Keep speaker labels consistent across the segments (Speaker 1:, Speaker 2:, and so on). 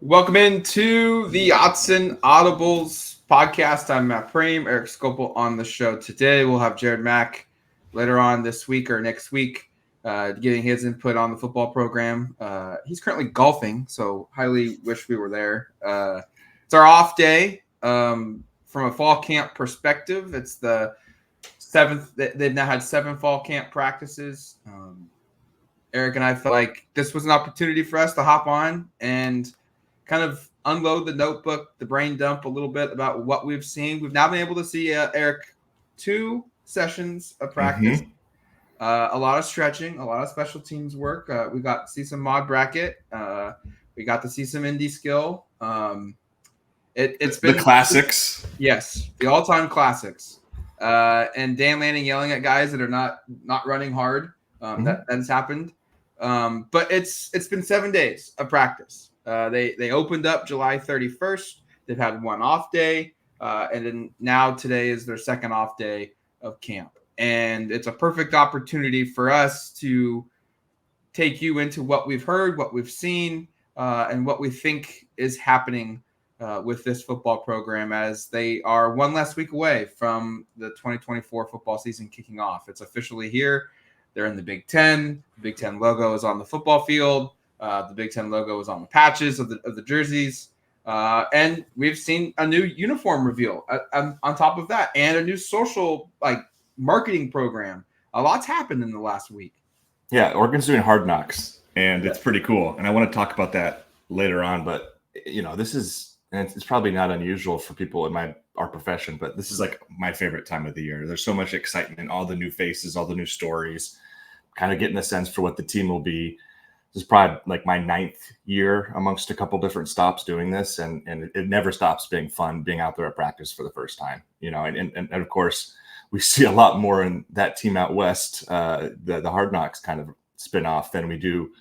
Speaker 1: Welcome into the Otson Audibles podcast. I'm Matt Prehm, Erik Skopil on the show today. We'll have Jared Mack later on this week or next week getting his input on the football program. He's currently golfing, so highly wish we were there. It's our off day from a fall camp perspective. It's the 7th. They've now had 7 fall camp practices. Erik and I felt like this was an opportunity for us to hop on and kind of unload the notebook, the brain dump a little bit about what we've seen. We've now been able to see, Erik, 2 sessions of practice, a lot of stretching, a lot of special teams work. We got to see some mod bracket. We got to see some indie skill. It's been
Speaker 2: the classics.
Speaker 1: Yes, the all-time classics. And Dan Lanning yelling at guys that are not running hard. That has happened. But it's been 7 days of practice. They opened up July 31st. They've had 1 off day, and then now today is their 2nd off day of camp. And it's a perfect opportunity for us to take you into what we've heard, what we've seen, and what we think is happening with this football program as they are 1 less week away from the 2024 football season kicking off. It's officially here. They're in the Big Ten. The Big Ten logo is on the football field. The Big Ten logo is on the patches of the jerseys. And we've seen a new uniform reveal on top of that and a new social marketing program. A lot's happened in the last week.
Speaker 2: Yeah, Oregon's doing Hard Knocks, and it's pretty cool. And I want to talk about that later on. But, this is – and it's probably not unusual for people in our profession, but this is like my favorite time of the year. There's so much excitement, all the new faces, all the new stories, kind of getting a sense for what the team will be. This is probably like my 9th year amongst a couple different stops doing this. And it never stops being fun, being out there at practice for the first time, and of course we see a lot more in that team out West, the Hard Knocks kind of spin off than we do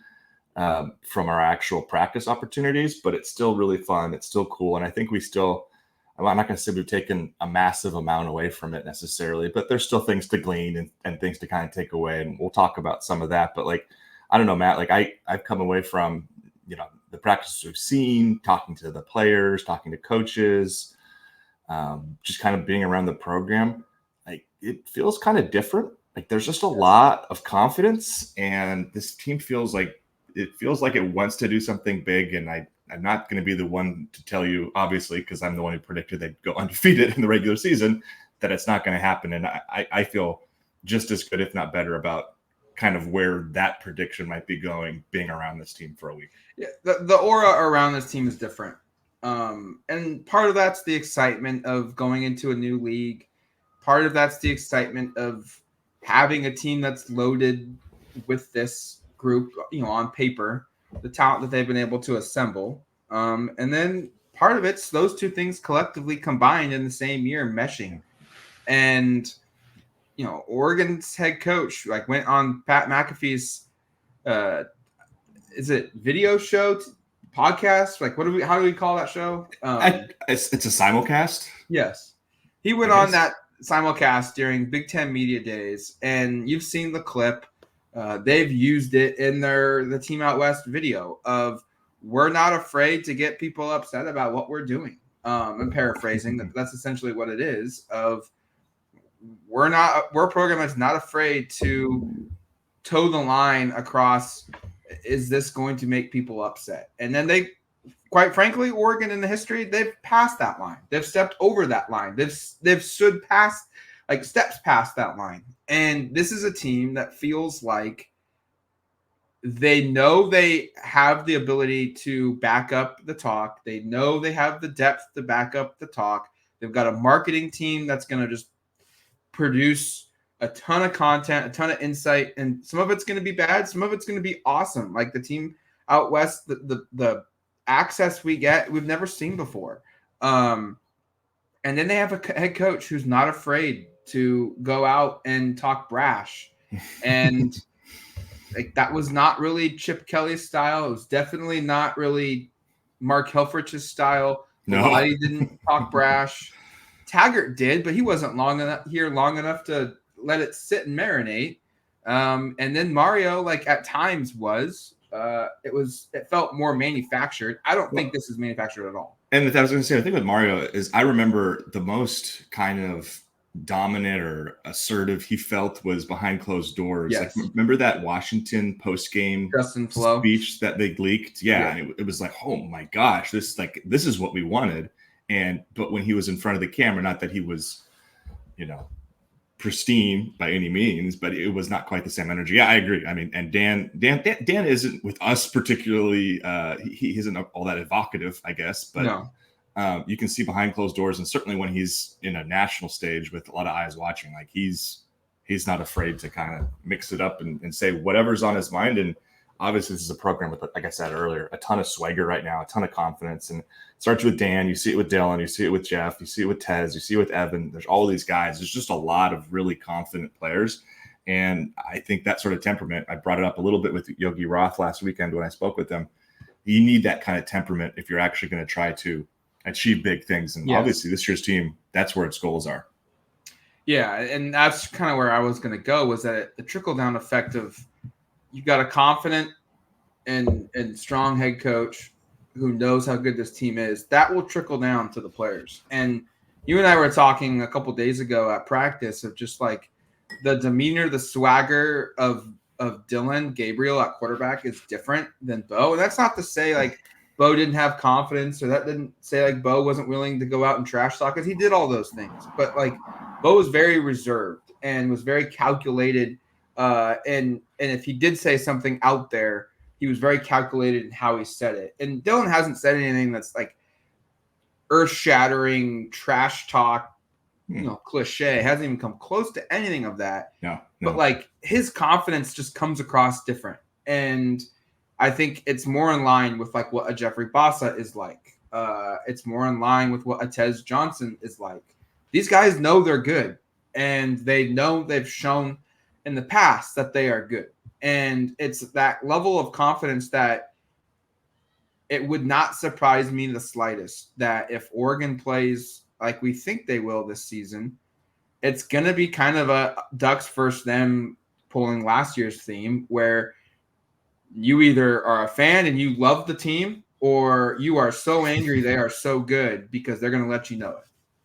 Speaker 2: from our actual practice opportunities, but it's still really fun. It's still cool. And I think I'm not going to say we've taken a massive amount away from it necessarily, but there's still things to glean and things to kind of take away. And we'll talk about some of that, but I don't know, Matt, I've come away from, the practices we've seen, talking to the players, talking to coaches, just kind of being around the program. It feels kind of different. There's just a lot of confidence, and this team feels like it wants to do something big. And I'm not going to be the one to tell you, obviously, because I'm the one who predicted they'd go undefeated in the regular season, that it's not going to happen. And I feel just as good, if not better, about kind of where that prediction might be going, being around this team for a week.
Speaker 1: Yeah, the aura around this team is different. And part of that's the excitement of going into a new league. Part of that's the excitement of having a team that's loaded with this group, on paper, the talent that they've been able to assemble. And then part of it's those two things collectively combined in the same year meshing. And Oregon's head coach went on Pat McAfee's is it video show podcast? How do we call that show?
Speaker 2: It's a simulcast.
Speaker 1: Yes. He went on that simulcast during Big Ten Media Days, and you've seen the clip. They've used it in the Team Out West video of, we're not afraid to get people upset about what we're doing. I'm paraphrasing. That's essentially what it is of, we're a program that's not afraid to toe the line across, is this going to make people upset? And then they, quite frankly, Oregon in the history, they've passed that line. They've stepped over that line. They've stood past, steps past that line. And this is a team that feels like they know they have the ability to back up the talk. They know they have the depth to back up the talk. They've got a marketing team that's going to just produce a ton of content, a ton of insight, and some of it's going to be bad, some of it's going to be awesome. Like the team out West, the access we get, we've never seen before. And then they have a head coach who's not afraid to go out and talk brash. And that was not really Chip Kelly's style. It was definitely not really Mark Helfrich's style.
Speaker 2: No,
Speaker 1: he didn't talk brash. Taggart did, but he wasn't long enough to let it sit and marinate. And then Mario, at times was, it felt more manufactured. I don't think this is manufactured at all.
Speaker 2: And I was going to say, the thing with Mario is I remember the most kind of dominant or assertive he felt was behind closed doors.
Speaker 1: Yes.
Speaker 2: Like, remember that Washington post-game speech that they leaked? Yeah. And it was like, oh my gosh, this is what we wanted. But when he was in front of the camera, not that he was, pristine by any means, but it was not quite the same energy. Yeah, I agree. I mean, and Dan isn't with us particularly. He isn't all that evocative, I guess. But no. You can see behind closed doors, and certainly when he's in a national stage with a lot of eyes watching, like he's not afraid to kind of mix it up and say whatever's on his mind. And obviously, this is a program with, like I said earlier, a ton of swagger right now, a ton of confidence. And it starts with Dan. You see it with Dylan. You see it with Jeff. You see it with Tez. You see it with Evan. There's all these guys. There's just a lot of really confident players. And I think that sort of temperament, I brought it up a little bit with Yogi Roth last weekend when I spoke with them. You need that kind of temperament if you're actually going to try to achieve big things. And obviously this year's team, that's where its goals are.
Speaker 1: Yeah. And that's kind of where I was going to go, was that the trickle-down effect of, you've got a confident and strong head coach who knows how good this team is. That will trickle down to the players. And you and I were talking a couple days ago at practice of just like the demeanor, the swagger of Dylan Gabriel at quarterback is different than Bo. And that's not to say like Bo didn't have confidence, or that didn't say like Bo wasn't willing to go out and trash talk, because he did all those things. But like Bo was very reserved and was very calculated. And if he did say something out there, he was very calculated in how he said it. And Dylan hasn't said anything that's like earth-shattering trash talk, cliche. Hasn't even come close to anything of that.
Speaker 2: No.
Speaker 1: But like his confidence just comes across different. And I think it's more in line with like what a Jeffrey Bassa is like. It's more in line with what a Tez Johnson is like. These guys know they're good, and they know they've shown in the past that they are good. And it's that level of confidence that it would not surprise me the slightest that if Oregon plays like we think they will this season, it's going to be kind of a Ducks versus them, pulling last year's theme, where you either are a fan and you love the team, or you are so angry they are so good because they're going to let you know it.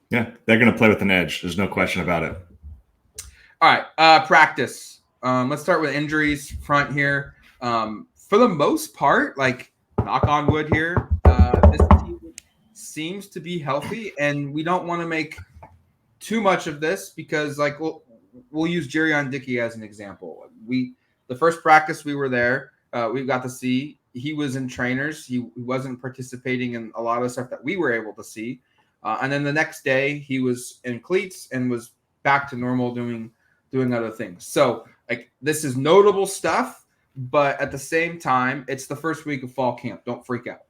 Speaker 2: Yeah, they're going to play with an edge. There's no question about it.
Speaker 1: All right, practice. Let's start with injuries front here. For the most part, like knock on wood here, this team seems to be healthy, and we don't want to make too much of this because like we'll use Jerion Dickey as an example. The first practice we were there, we got to see, he was in trainers. He wasn't participating in a lot of stuff that we were able to see. And then the next day he was in cleats and was back to normal doing other things. So like this is notable stuff, but at the same time, it's the first week of fall camp. Don't freak out.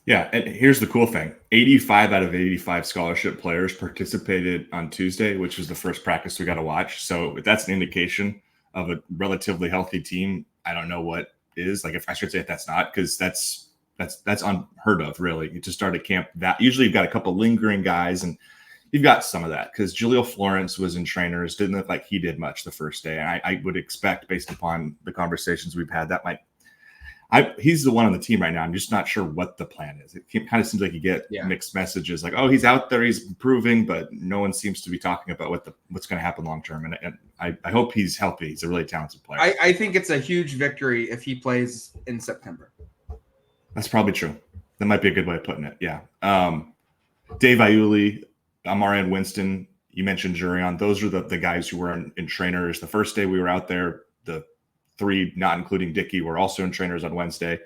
Speaker 2: Yeah, and here's the cool thing. 85 out of 85 scholarship players participated on Tuesday, which was the first practice we got to watch. So if that's an indication of a relatively healthy team, I don't know what is. Like, if I should say if that's not, because that's unheard of, really. You just started camp that. Usually you've got a couple lingering guys, and you've got some of that because Jaleel Florence was in trainers, didn't look like he did much the first day. And I would expect, based upon the conversations we've had, that he's the one on the team right now. I'm just not sure what the plan is. It kind of seems like you get mixed messages, like, oh, he's out there, he's improving, but no one seems to be talking about what's going to happen long term. And I hope he's healthy. He's a really talented player.
Speaker 1: I think it's a huge victory if he plays in September.
Speaker 2: That's probably true. That might be a good way of putting it. Yeah. Dave Iuli, Amarian Winston, you mentioned Jurion. Those are the guys who were in trainers. The first day we were out there, the three, not including Dickey, were also in trainers on Wednesday.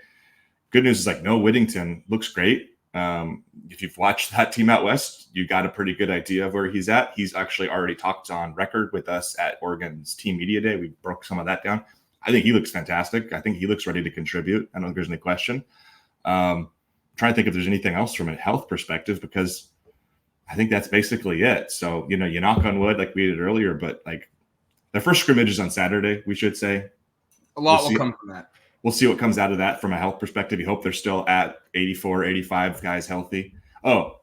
Speaker 2: Good news is like Noah Whittington looks great. If you've watched that team out west, you got a pretty good idea of where he's at. He's actually already talked on record with us at Oregon's Team Media Day. We broke some of that down. I think he looks fantastic. I think he looks ready to contribute. I don't think there's any question. Trying to think if there's anything else from a health perspective, because I think that's basically it. So, you knock on wood like we did earlier, but like the first scrimmage is on Saturday, we should say.
Speaker 1: A lot will come from that.
Speaker 2: We'll see what comes out of that from a health perspective. You hope they're still at 84, 85 guys healthy. Oh,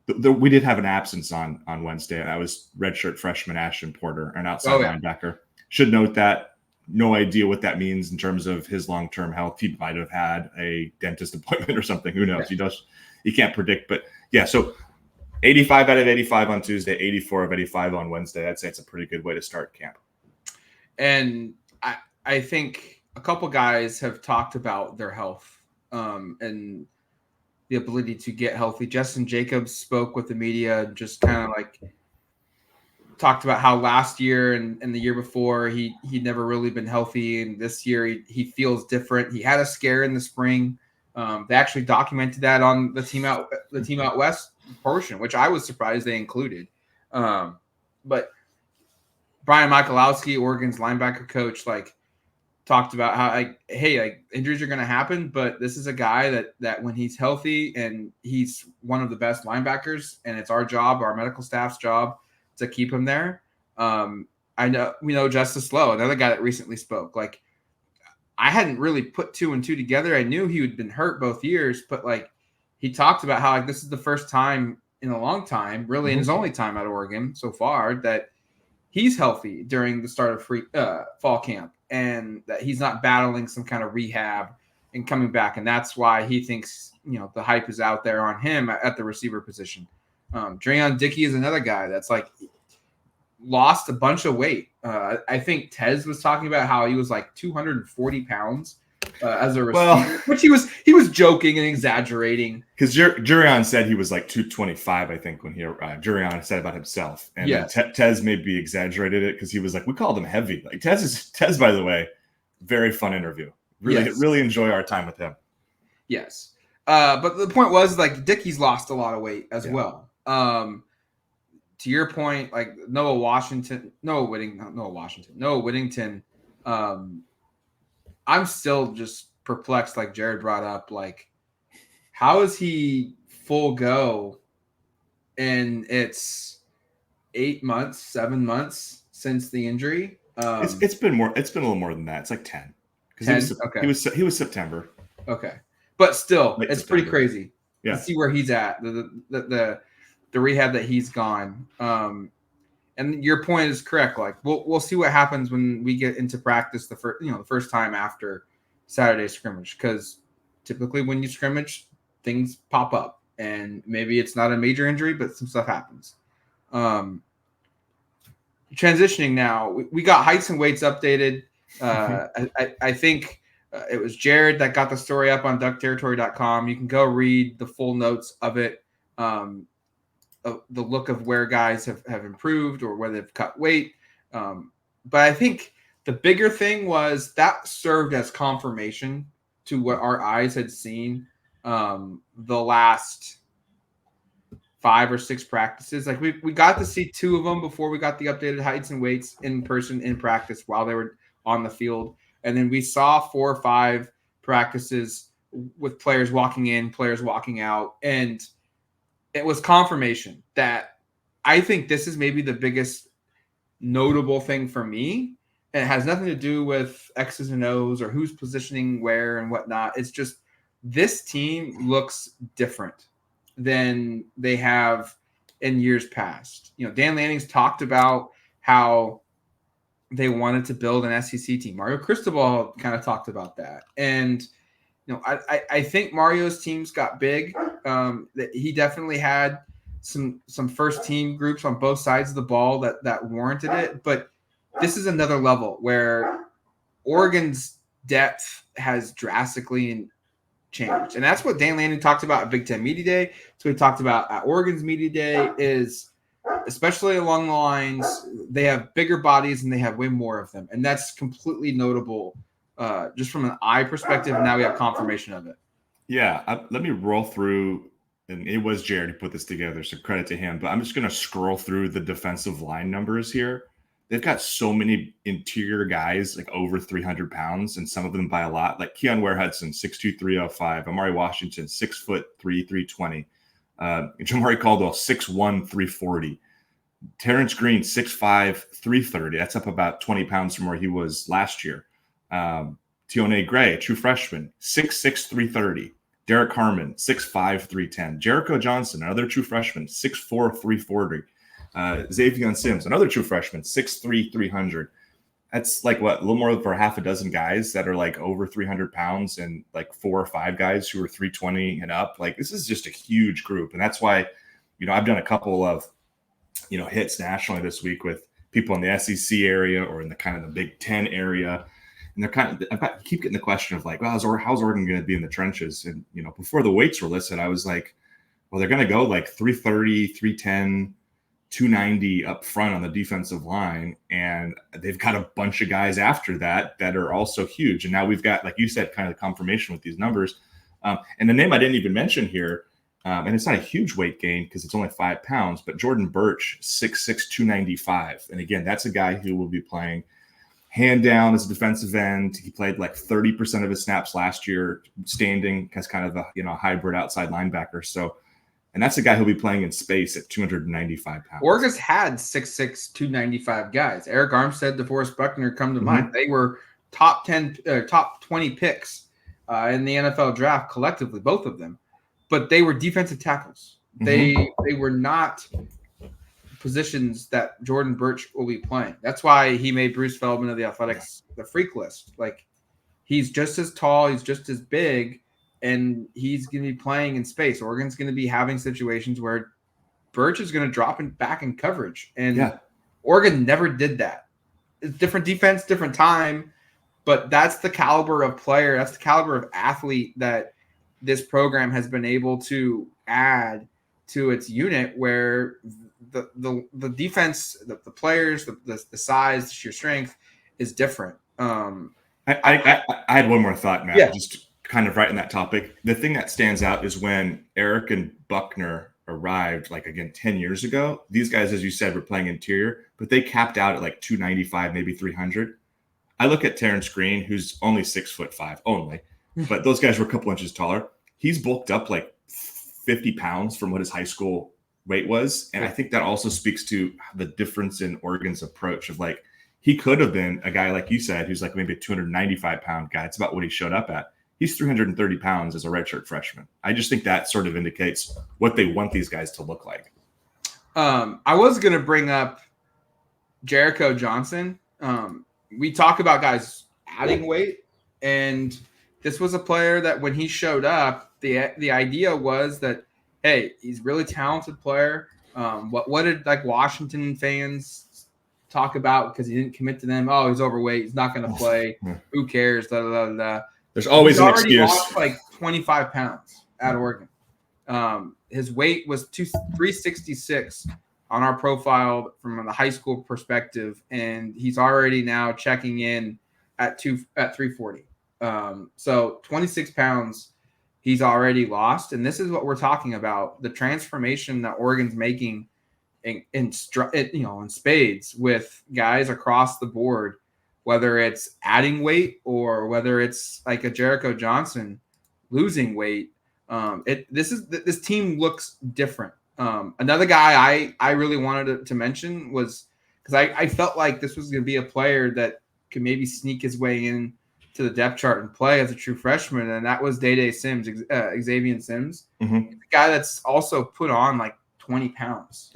Speaker 2: we did have an absence on Wednesday. That was redshirt freshman Ashton Porter, an outside linebacker. Should note that no idea what that means in terms of his long-term health. He might have had a dentist appointment or something. Who knows?
Speaker 1: Yeah.
Speaker 2: He can't predict. But yeah, so 85 out of 85 on Tuesday, 84 of 85 on Wednesday. I'd say it's a pretty good way to start camp.
Speaker 1: And I think a couple guys have talked about their health and the ability to get healthy. Justin Jacobs spoke with the media and just kind of like talked about how last year and the year before he'd never really been healthy, and this year he feels different. He had a scare in the spring. They actually documented that on the team out west portion, which I was surprised they included. But Brian Michalowski, Oregon's linebacker coach, like talked about how injuries are going to happen, but this is a guy that when he's healthy and he's one of the best linebackers, and it's our job, our medical staff's job to keep him there. I know we know Justice Lowe, another guy that recently spoke. Like, I hadn't really put 2 and 2 together. I knew he had been hurt both years, but like he talked about how like this is the first time in a long time, really in his only time at Oregon so far, that he's healthy during the start of fall camp, and that he's not battling some kind of rehab and coming back. And that's why he thinks, the hype is out there on him at the receiver position. Dreon Dickey is another guy that's like lost a bunch of weight. I think Tez was talking about how he was like 240 pounds as a receiver, which he was joking and exaggerating.
Speaker 2: Because Jurion said he was like 225, I think, when he arrived. Jurion said about himself. And
Speaker 1: yes.
Speaker 2: Tez maybe exaggerated it because he was like, we called him heavy. Like Tez, by the way, very fun interview. Really enjoy our time with him.
Speaker 1: Yes. But the point was, like, Dickey's lost a lot of weight as well. To your point, like Noah Whittington. I'm still just perplexed, like Jared brought up, like, how is he full go? And it's 7 months since the injury.
Speaker 2: It's been more. It's been a little more than that. It's like 10.
Speaker 1: 10?
Speaker 2: Okay. He was September.
Speaker 1: Okay, but still,
Speaker 2: Late
Speaker 1: it's
Speaker 2: September.
Speaker 1: pretty crazy
Speaker 2: to
Speaker 1: see where he's at. The rehab that he's gone. And your point is correct. Like we'll see what happens when we get into practice the first time after Saturday scrimmage, because typically when you scrimmage, things pop up, and maybe it's not a major injury, but some stuff happens. Transitioning now, we got heights and weights updated. I think it was Jared that got the story up on DuckTerritory.com. You can go read the full notes of it. The look of where guys have improved or where they've cut weight. But I think the bigger thing was that served as confirmation to what our eyes had seen the last 5 or 6 practices. Like we got to see 2 of them before we got the updated heights and weights in person in practice while they were on the field. And then we saw 4 or 5 practices with players walking in, players walking out. And it was confirmation that I think this is maybe the biggest notable thing for me. And it has nothing to do with X's and O's or who's positioning where and whatnot. It's just this team looks different than they have in years past. Dan Lanning's talked about how they wanted to build an SEC team. Mario Cristobal kind of talked about that. And I think Mario's teams got big. He definitely had some first team groups on both sides of the ball that warranted it. But this is another level where Oregon's depth has drastically changed. And that's what Dan Lanning talked about at Big Ten Media Day. So he talked about at Oregon's Media Day is, especially along the lines, they have bigger bodies and they have way more of them. And that's completely notable. Just from an eye perspective, now we have confirmation of it.
Speaker 2: Yeah, let me roll through, and it was Jared who put this together, so credit to him. But I'm just going to scroll through the defensive line numbers here. They've got so many interior guys, like over 300 pounds, and some of them by a lot. Like Keon Ware Hudson, 6'2", 305. Amari Washington, 6'3", 320. Jamari Caldwell, 6'1", 340. Terrence Green, 6'5", 330. That's up about 20 pounds from where he was last year. Tione Gray, true freshman, 6'6", 330. Derek Harmon, 6'5", 310. Jericho Johnson, another true freshman, 6'4", 340. Xavier Sims, another true freshman, 6'3", 300. That's like what, a little more over half a dozen guys that are like over 300 pounds and like 4 or 5 guys who are 320 and up. Like this is just a huge group. And that's why, I've done a couple of, hits nationally this week with people in the SEC area or in the kind of the Big Ten area. And they're I keep getting the question of like, well, how's Oregon going to be in the trenches? And, before the weights were listed, I was like, well, they're going to go like 330, 310, 290 up front on the defensive line. And they've got a bunch of guys after that are also huge. And now we've got, like you said, kind of the confirmation with these numbers. And the name I didn't even mention here, and it's not a huge weight gain because it's only 5 pounds, but Jordan Birch, 6'6", 295. And again, that's a guy who will be playing hand down as a defensive end. He played like 30% of his snaps last year, standing as kind of a hybrid outside linebacker. So, and that's a guy who'll be playing in space at 295 pounds.
Speaker 1: Oregon's had 6'6", 295 guys. Eric Armstead, DeForest Buckner come to mind. They were top 20 picks in the NFL draft collectively, both of them. But they were defensive tackles. They were not positions that Jordan Birch will be playing. That's why he made Bruce Feldman of the Athletics the freak list. Like, he's just as tall, he's just as big, and he's going to be playing in space. Oregon's going to be having situations where Birch is going to drop back in coverage. And Oregon never did that. It's different defense, different time, but that's the caliber of player, that's the caliber of athlete that this program has been able to add to its unit, where the defense, the players, the size, the sheer strength is different.
Speaker 2: I had one more thought, Matt, just kind of right in that topic. The thing that stands out is when Erik and Buckner arrived, like, again, 10 years ago, these guys, as you said, were playing interior, but they capped out at like 295, maybe 300. I look at Terrence Green, who's only 6'5" only, but those guys were a couple inches taller. He's bulked up like 50 pounds from what his high school weight was. And I think that also speaks to the difference in Oregon's approach of, like, he could have been a guy, like you said, who's like maybe a 295 pound guy. It's about what he showed up at. He's 330 pounds as a redshirt freshman. I just think that sort of indicates what they want these guys to look like.
Speaker 1: I was going to bring up Jericho Johnson. We talk about guys adding weight, and this was a player that when he showed up, the idea was that, hey, he's a really talented player. What did like Washington fans talk about because he didn't commit to them? Oh, he's overweight. He's not going to play. Who cares? Da, da, da, da.
Speaker 2: There's always an excuse. He's already
Speaker 1: lost like 25 pounds at Oregon. His weight was 366 on our profile from the high school perspective, and he's already now checking in at 340. So 26 pounds he's already lost, and this is what we're talking about: the transformation that Oregon's making in spades with guys across the board, whether it's adding weight or whether it's like a Jericho Johnson losing weight. This team looks different. Another guy I really wanted to mention was, because I felt like this was going to be a player that could maybe sneak his way in to the depth chart and play as a true freshman, and that was Day Sims, Xavier Sims, a guy that's also put on like 20 pounds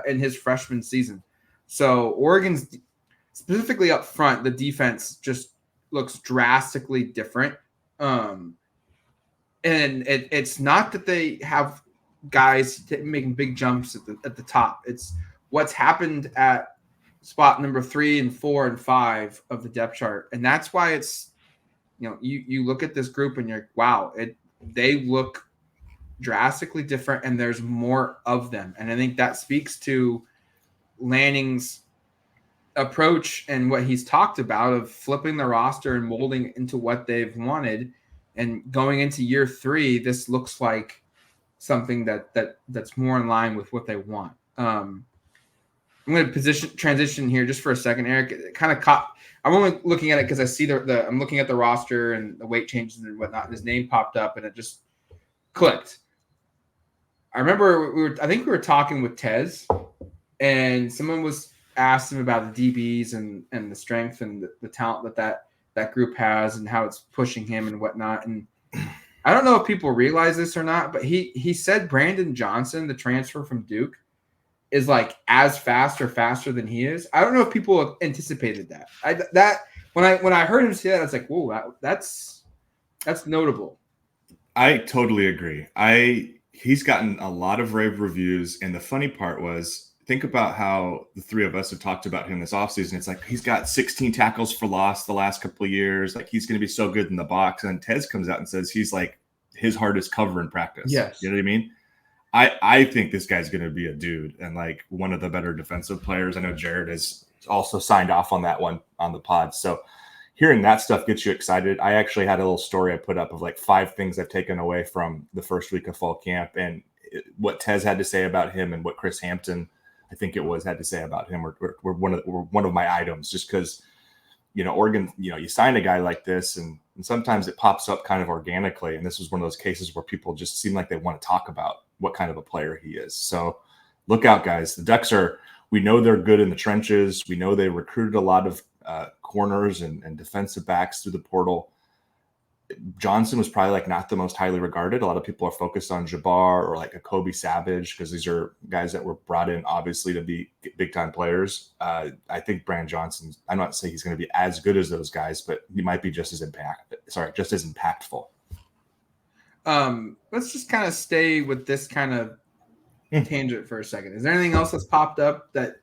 Speaker 1: in his freshman season. So Oregon's, specifically up front, the defense just looks drastically different. And it's not that they have guys making big jumps at the top. It's what's happened at spot number 3 and 4 and 5 of the depth chart. And that's why it's, you look at this group and you're like, wow, they look drastically different, and there's more of them. And I think that speaks to Lanning's approach and what he's talked about of flipping the roster and molding into what they've wanted. And going into year 3, this looks like something that's more in line with what they want. I'm going to transition here just for a second, Erik. It kind of caught. I'm only looking at it because I see I'm looking at the roster and the weight changes and whatnot. And his name popped up and it just clicked. I remember I think we were talking with Tez, and someone was asked him about the DBs and the strength and the talent that group has and how it's pushing him and whatnot. And I don't know if people realize this or not, but he said Brandon Johnson, the transfer from Duke, is like as fast or faster than he is. I don't know if people anticipated that. When I heard him say that, I was like, whoa, that's notable.
Speaker 2: I totally agree. He's gotten a lot of rave reviews, and the funny part was, think about how the three of us have talked about him this offseason. It's like he's got 16 tackles for loss the last couple of years. Like he's going to be so good in the box. And Tez comes out and says he's like his hardest cover in practice.
Speaker 1: Yes.
Speaker 2: You know what I mean? I think this guy's going to be a dude and like one of the better defensive players. I know Jared has also signed off on that one on the pod. So hearing that stuff gets you excited. I actually had a little story I put up of like 5 things I've taken away from the first week of fall camp, and what Tez had to say about him and what Chris Hampton, I think it was, had to say about him were one of my items, just because, you know, Oregon, you know, you sign a guy like this and sometimes it pops up kind of organically. And this was one of those cases where people just seem like they want to talk about what kind of a player he is. So look out, guys. The Ducks we know they're good in the trenches. We know they recruited a lot of corners and defensive backs through the portal. Johnson was probably like not the most highly regarded. A lot of people are focused on Jabbar or like a Kobe Savage because these are guys that were brought in obviously to be big time players. I think Brand Johnson, I'm not saying he's going to be as good as those guys, but he might be just as impactful.
Speaker 1: Let's just kind of stay with this kind of tangent for a second. Is there anything else that's popped up that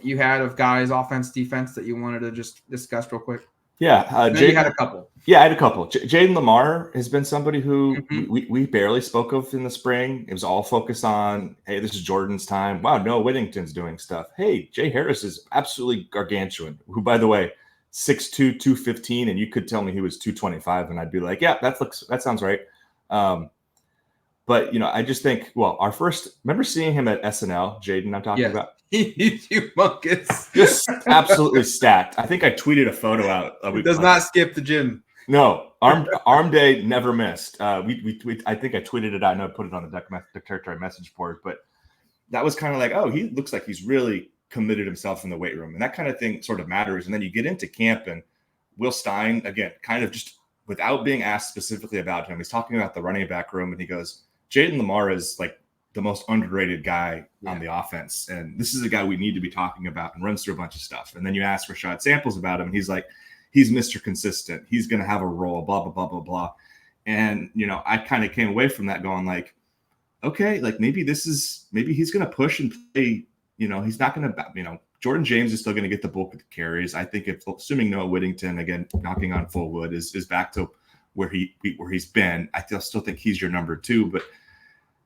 Speaker 1: you had of guys, offense, defense, that you wanted to just discuss real quick?
Speaker 2: Yeah,
Speaker 1: you had a couple.
Speaker 2: Yeah, I had a couple. Jaden Lamar has been somebody who we barely spoke of in the spring. It was all focused on, hey, this is Jordan's time. Wow, Noah Whittington's doing stuff. Hey, Jay Harris is absolutely gargantuan, who, by the way, 6'2", 215, and you could tell me he was 225, and I'd be like, yeah, that sounds right. But, you know, I just think, well, remember seeing him at SNL, Jaden I'm talking about?
Speaker 1: He's humongous.
Speaker 2: Just absolutely stacked. I think I tweeted a photo out.
Speaker 1: He does not skip the gym.
Speaker 2: No, arm day never missed. I think I tweeted it out. I know I put it on the DuckTerritory message board, but that was kind of like, oh, he looks like he's really committed himself in the weight room. And that kind of thing sort of matters. And then you get into camp and Will Stein, again, kind of just without being asked specifically about him, he's talking about the running back room and he goes, Jaden Lamar is like the most underrated guy on the offense. And this is a guy we need to be talking about, and runs through a bunch of stuff. And then you ask Rashad Samples about him. And he's like, he's Mr. Consistent. He's going to have a role, blah, blah, blah, blah, blah. And, you know, I kind of came away from that going like, okay, like maybe he's going to push and play, you know, he's not going to, you know, Jordan James is still going to get the bulk of the carries. I think assuming Noah Whittington, again, knocking on full wood, is back to where he's been, I still think he's your number 2, but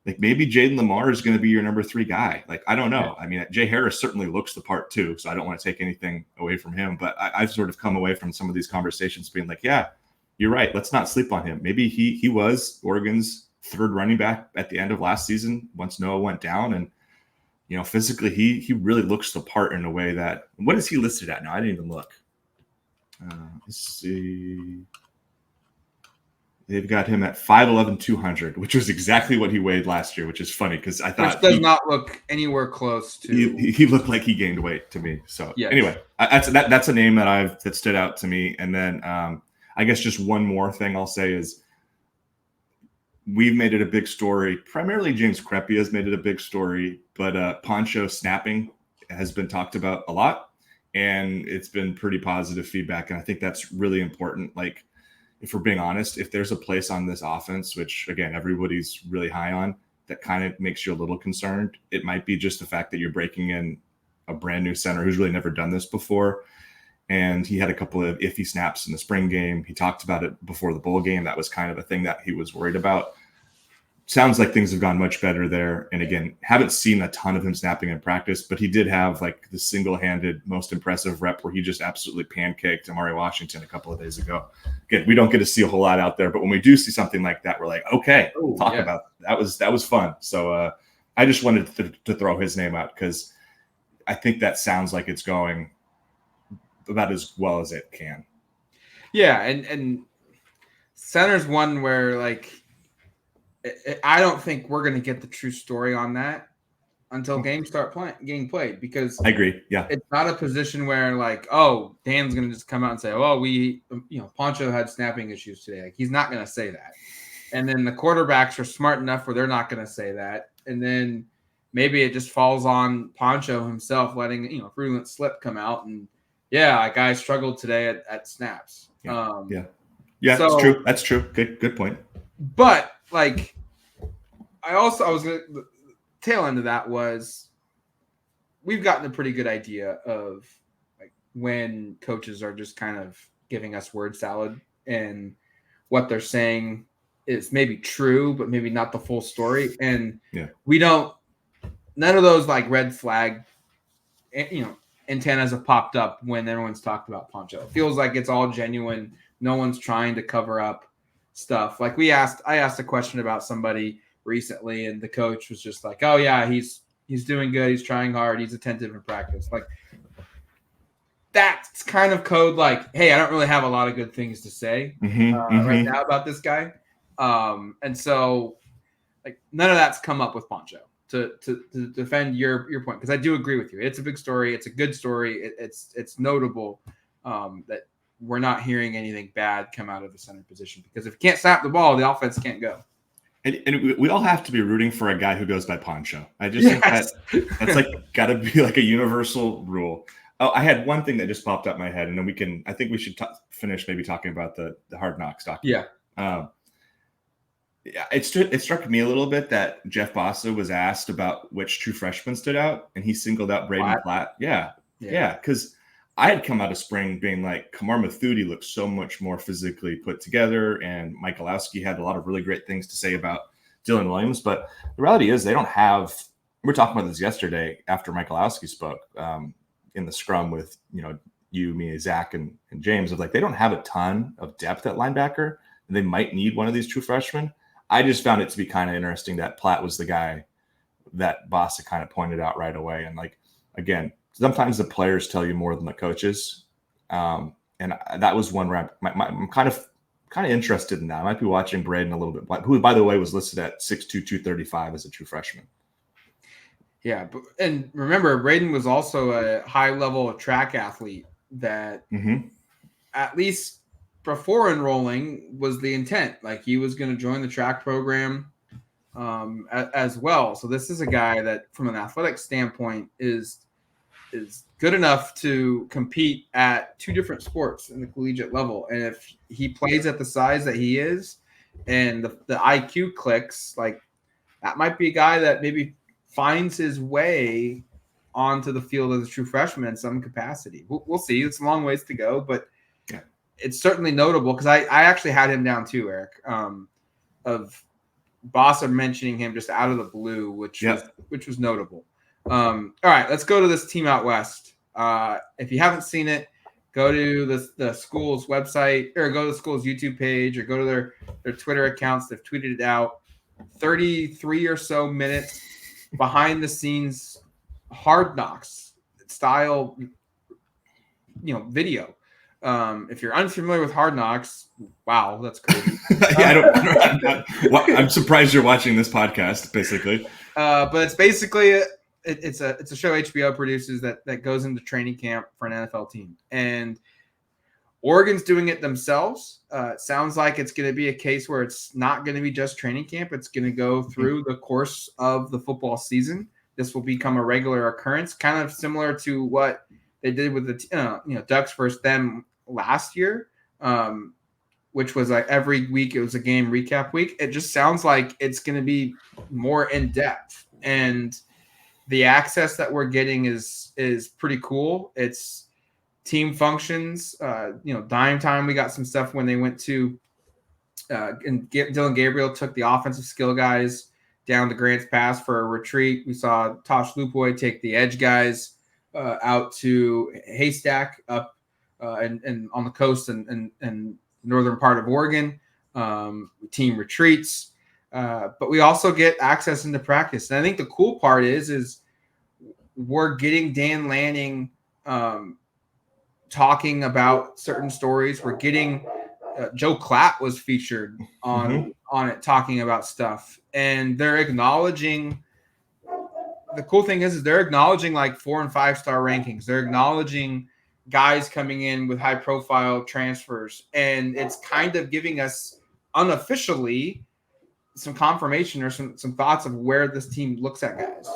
Speaker 2: like maybe Jaden Lamar is going to be your number 3 guy. Like, I don't know. I mean, Jay Harris certainly looks the part too, so I don't want to take anything away from him. But I've sort of come away from some of these conversations being like, yeah, you're right. Let's not sleep on him. Maybe he was Oregon's 3rd running back at the end of last season once Noah went down. And, you know, physically, he really looks the part in a way that – what is he listed at now? I didn't even look. Let's see. They've got him at 5'11", 200, which was exactly what he weighed last year, which is funny because I thought –
Speaker 1: which does not look anywhere close to –
Speaker 2: he looked like he gained weight to me. So anyway, that's a name that stood out to me. And then I guess just one more thing I'll say is we've made it a big story. Primarily James Crepea has made it a big story, but Poncho snapping has been talked about a lot, and it's been pretty positive feedback. And I think that's really important. Like, if we're being honest, if there's a place on this offense, which again, everybody's really high on, that kind of makes you a little concerned, it might be just the fact that you're breaking in a brand new center who's really never done this before. And he had a couple of iffy snaps in the spring game. He talked about it before the bowl game. That was kind of a thing that he was worried about. Sounds like things have gone much better there. And again, haven't seen a ton of him snapping in practice, but he did have like the single-handed most impressive rep where he just absolutely pancaked Amari Washington a couple of days ago. Again, we don't get to see a whole lot out there, but when we do see something like that, we're like, okay, talk about that. That was fun. So I just wanted to throw his name out because I think that sounds like it's going about as well as it can.
Speaker 1: Yeah, and center's one where like I don't think we're going to get the true story on that until games start getting played, because
Speaker 2: I agree. Yeah,
Speaker 1: it's not a position where like, oh, Dan's going to just come out and say, oh, Poncho had snapping issues today. Like, he's not going to say that. And then the quarterbacks are smart enough where they're not going to say that. And then maybe it just falls on Poncho himself, letting virulent slip come out, and guy struggled today at snaps.
Speaker 2: Yeah, that's true. That's true. Good point.
Speaker 1: But like, the tail end of that was we've gotten a pretty good idea of like when coaches are just kind of giving us word salad, and what they're saying is maybe true, but maybe not the full story. And none of those like red flag, antennas have popped up when everyone's talked about Poncho. It feels like it's all genuine. No one's trying to cover up stuff. Like I asked a question about somebody recently, and the coach was just like, "Oh yeah, he's doing good. He's trying hard. He's attentive in practice." Like that's kind of code. Like, hey, I don't really have a lot of good things to say right now about this guy, and so like none of that's come up with Poncho to defend your point, because I do agree with you. It's a big story. It's a good story. It's notable that we're not hearing anything bad come out of the center position, because if you can't snap the ball, the offense can't go.
Speaker 2: And we all have to be rooting for a guy who goes by Poncho. I just think that's like got to be like a universal rule. Oh, I had one thing that just popped up in my head, and then I think we should finish maybe talking about the Hard Knocks document. It struck me a little bit that Jeff Bossa was asked about which true freshman stood out, and he singled out Braden Platt. Yeah, because I had come out of spring being like, Kamar Mathudi looks so much more physically put together, and Michalowski had a lot of really great things to say about Dylan Williams. But the reality is they don't have – we were talking about this yesterday after Michalowski spoke in the scrum with, you, me, Zach, and James, of like they don't have a ton of depth at linebacker. And they might need one of these true freshmen. I just found it to be kind of interesting that Platt was the guy that Bossa kind of pointed out right away. And like, again, sometimes the players tell you more than the coaches. And that was one where I'm kind of interested in that. I might be watching Braden a little bit, who, by the way, was listed at 6'2", 235 as a true freshman.
Speaker 1: Yeah. And remember, Braden was also a high-level track athlete that at least before enrolling was the intent. Like he was going to join the track program as well. So this is a guy that from an athletic standpoint is good enough to compete at two different sports in the collegiate level. And if he plays at the size that he is and the IQ clicks, like that might be a guy that maybe finds his way onto the field as a true freshman in some capacity. We'll see. It's a long ways to go, but it's certainly notable because I actually had him down too, Eric, of Bossa mentioning him just out of the blue, which was notable. All right, let's go to this team out west. If you haven't seen it, go to the school's website or go to the school's YouTube page or go to their Twitter accounts. They've tweeted it out. 33 or so minutes behind the scenes Hard Knocks style, video. If you're unfamiliar with Hard Knocks, wow, that's crazy.
Speaker 2: I'm surprised you're watching this podcast, basically.
Speaker 1: But it's basically it's a show HBO produces that goes into training camp for an NFL team, and Oregon's doing it themselves. It sounds like it's going to be a case where it's not going to be just training camp. It's going to go through the course of the football season. This will become a regular occurrence, kind of similar to what they did with the Ducks versus them last year, which was like every week it was a game recap week. It just sounds like it's going to be more in depth, and the access that we're getting is pretty cool. It's team functions, dime time. We got some stuff when they went to and Dylan Gabriel took the offensive skill guys down to Grants Pass for a retreat. We saw Tosh Lupoy take the edge guys out to Haystack up and on the coast and northern part of Oregon. Team retreats, but we also get access into practice. And I think the cool part is we're getting Dan Lanning talking about certain stories. We're getting Joe Klatt was featured on it talking about stuff, and they're acknowledging. The cool thing is they're acknowledging like 4- and 5-star rankings. They're acknowledging guys coming in with high profile transfers, and it's kind of giving us unofficially some confirmation or some thoughts of where this team looks at guys.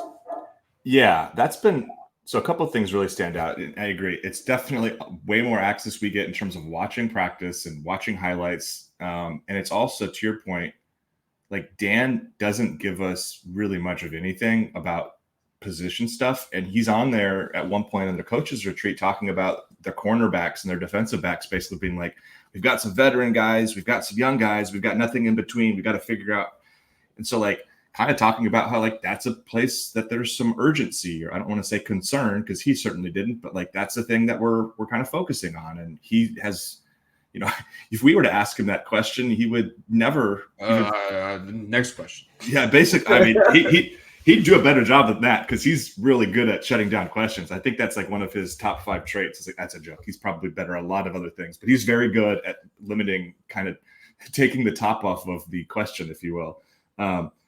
Speaker 2: Yeah, that's been so a couple of things really stand out. And I agree. It's definitely way more access we get in terms of watching practice and watching highlights. And it's also, to your point, like Dan doesn't give us really much of anything about position stuff. And he's on there at one point in the coaches retreat talking about the cornerbacks and their defensive backs, basically being like, we've got some veteran guys, we've got some young guys, we've got nothing in between. We got to figure out. And so like kind of talking about how like that's a place that there's some urgency, or I don't want to say concern because he certainly didn't, but like that's the thing that we're kind of focusing on. And he has, if we were to ask him that question, he would never
Speaker 1: next question.
Speaker 2: Yeah, basically, I mean, he'd do a better job than that because he's really good at shutting down questions. I think that's like one of his top 5 traits. It's like, that's a joke. He's probably better at a lot of other things, but he's very good at limiting, kind of taking the top off of the question, if you will.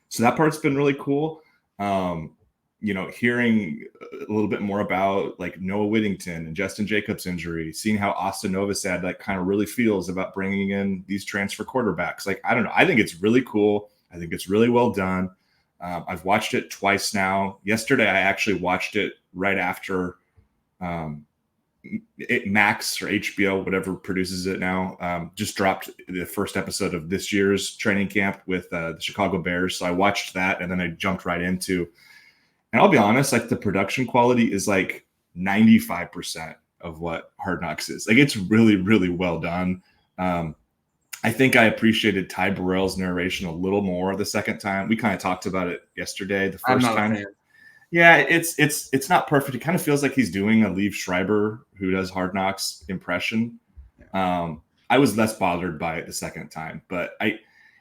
Speaker 2: So that part's been really cool. Hearing a little bit more about like Noah Whittington and Justin Jacobs' injury, seeing how Austin Novosad like kind of really feels about bringing in these transfer quarterbacks. Like, I don't know. I think it's really cool. I think it's really well done. I've watched it twice now. Yesterday, I actually watched it right after Max or HBO, whatever produces it now, just dropped the first episode of this year's training camp with the Chicago Bears. So I watched that, and then I jumped right into. And I'll be honest, like the production quality is like 95% of what Hard Knocks is. Like it's really, really well done. I think I appreciated Ty Burrell's narration a little more the second time. We kind of talked about it yesterday. The first time, yeah, it's not perfect. It kind of feels like he's doing a Liev Schreiber, who does Hard Knocks, impression. I was less bothered by it the second time, but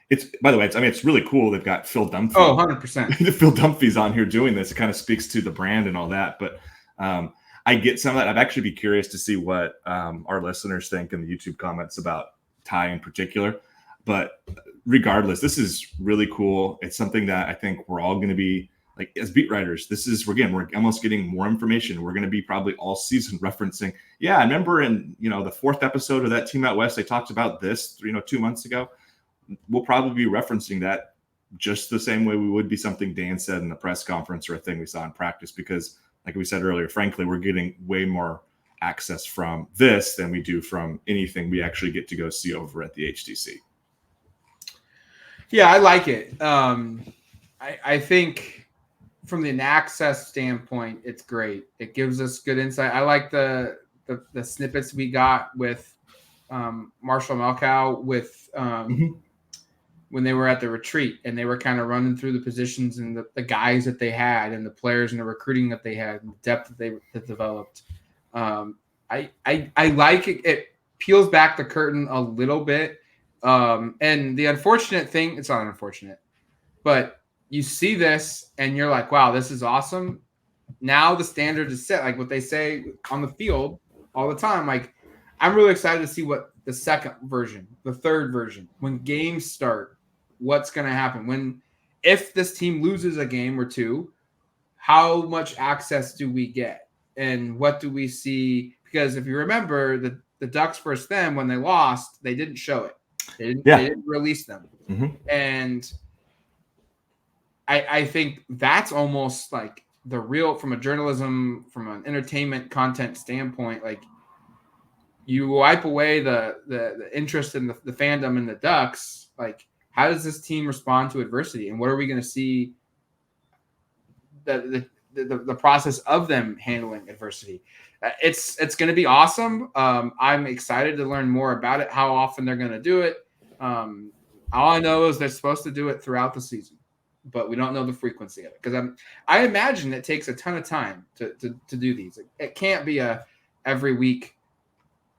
Speaker 2: it's by the way, it's really cool. They've got Phil Dunphy.
Speaker 1: Oh, 100%.
Speaker 2: Phil Dunphy's on here doing this. It kind of speaks to the brand and all that, but I get some of that. I'd actually be curious to see what our listeners think in the YouTube comments about Ty in particular, but regardless, this is really cool. It's something that I think we're all going to be like, as beat writers, we're almost getting more information. We're going to be probably all season referencing. Yeah. I remember in, the 4th episode of that Team Out West, they talked about this, 2 months ago. We'll probably be referencing that just the same way we would be something Dan said in the press conference or a thing we saw in practice, because like we said earlier, frankly, we're getting way more access from this than we do from anything we actually get to go see over at the HTC.
Speaker 1: Yeah, I like it. I think from an access standpoint, it's great. It gives us good insight. I like the snippets we got with Marshall Malkow with when they were at the retreat, and they were kind of running through the positions and the guys that they had and the players and the recruiting that they had and the depth that they developed. I like it. It peels back the curtain a little bit. And the unfortunate thing, it's not unfortunate, but you see this and you're like, wow, this is awesome. Now the standard is set, like what they say on the field all the time. Like, I'm really excited to see what the second version, the third version, when games start, what's going to happen. If this team loses a game or two, how much access do we get? And what do we see? Because if you remember, the Ducks versus them, when they lost, they didn't show it. They didn't release them.
Speaker 2: Mm-hmm.
Speaker 1: And I think that's almost like the real, from a journalism, from an entertainment content standpoint, like you wipe away the interest in the fandom in the Ducks. Like, how does this team respond to adversity? And what are we going to see the process of them handling adversity? It's going to be awesome. I'm excited to learn more about it, how often they're going to do it. All I know is they're supposed to do it throughout the season, but we don't know the frequency of it, because I imagine it takes a ton of time to do these. It can't be a every week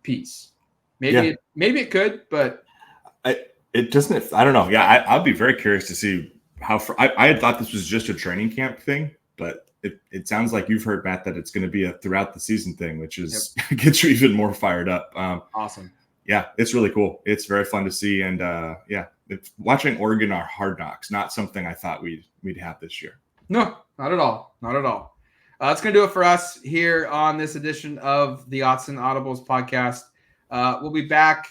Speaker 1: piece. Maybe it could, but
Speaker 2: it doesn't. I don't know. Yeah, I'll be very curious to see how. I had thought this was just a training camp thing, but it sounds like you've heard, Matt, that it's going to be a throughout the season thing, which is gets you even more fired up.
Speaker 1: Awesome.
Speaker 2: Yeah, it's really cool. It's very fun to see, and it's watching Oregon are Hard Knocks, not something I thought we'd have this year.
Speaker 1: No, not at all. Not at all. That's going to do it for us here on this edition of the Autzen Audibles podcast. We'll be back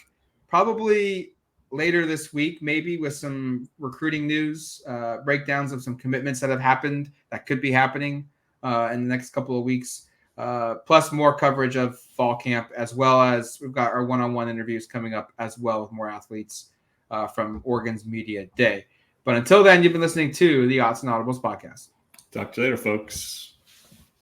Speaker 1: probably later this week, maybe with some recruiting news, breakdowns of some commitments that have happened, that could be happening. in the next couple of weeks, plus more coverage of fall camp, as well as we've got our one-on-one interviews coming up as well with more athletes from Oregon's Media Day. But until then, you've been listening to the Odds and Audibles podcast.
Speaker 2: Talk to you later, folks.